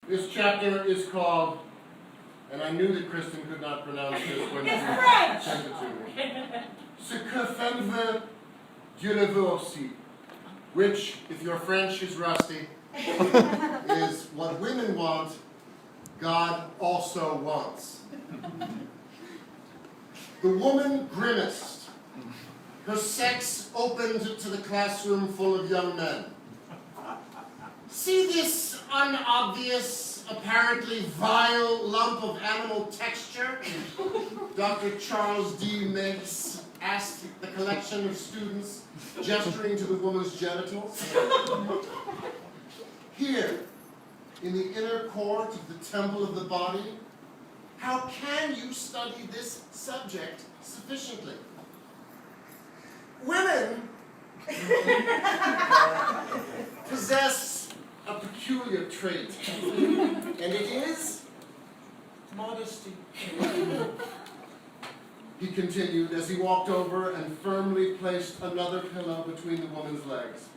This chapter is called, and I knew that Cristin could not pronounce this when she sent it to me. Ce que femme veut, Dieu le veut aussi. Which, if your French is rusty, is what women want, God also wants. The woman grimaced. Her sex opened to the classroom full of young men. See this unobvious, apparently vile lump of animal texture? Dr. Charles D. Meigs asked the collection of students, gesturing to the woman's genitals. Here, in the inner court of the temple of the body, how can you study this subject sufficiently? Women possess a peculiar trait, and it is modesty. He continued as he walked over and firmly placed another pillow between the woman's legs.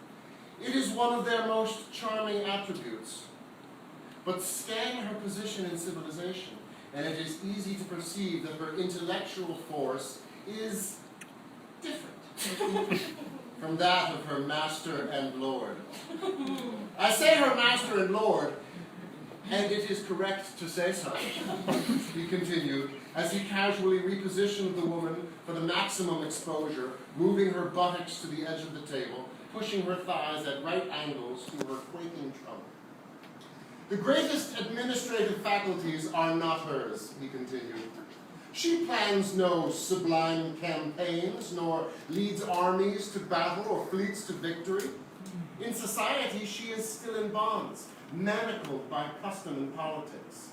It is one of their most charming attributes. But scan her position in civilization, and it is easy to perceive that her intellectual force is different from that of her master and lord. I say her master and lord, and it is correct to say so, he continued, as he casually repositioned the woman for the maximum exposure, moving her buttocks to the edge of the table, pushing her thighs at right angles to her quaking trunk. The greatest administrative faculties are not hers, he continued. She plans no sublime campaigns, nor leads armies to battle or fleets to victory. In society, she is still in bonds, manacled by custom and politics.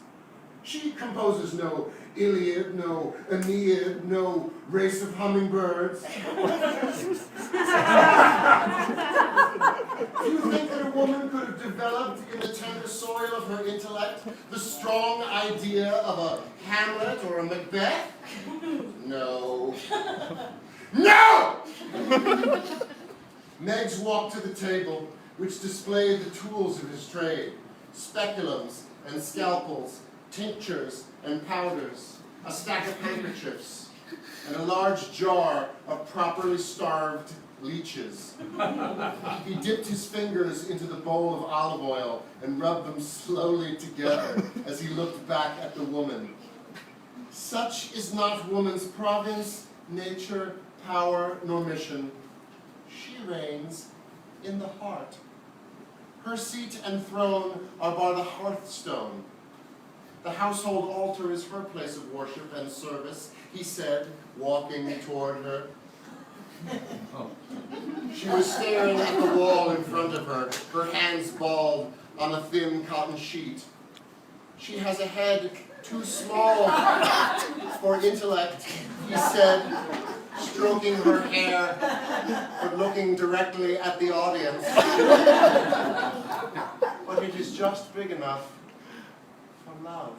She composes no Iliad, no Aeneid, no race of hummingbirds. Do you think that a woman could have developed in the tender soil of her intellect the strong idea of a Hamlet or a Macbeth? No. No! Meigs walked to the table, which displayed the tools of his trade, speculums and scalpels, tinctures and powders, a stack of handkerchiefs, and a large jar of properly starved leeches. He dipped his fingers into the bowl of olive oil and rubbed them slowly together as he looked back at the woman. Such is not woman's province, nature, power, nor mission. She reigns in the heart. Her seat and throne are by the hearthstone. The household altar is her place of worship and service, he said, walking toward her. She was staring at the wall in front of her, her hands balled on a thin cotton sheet. She has a head too small for intellect, he said, stroking her hair, but looking directly at the audience. But it is just big enough for love.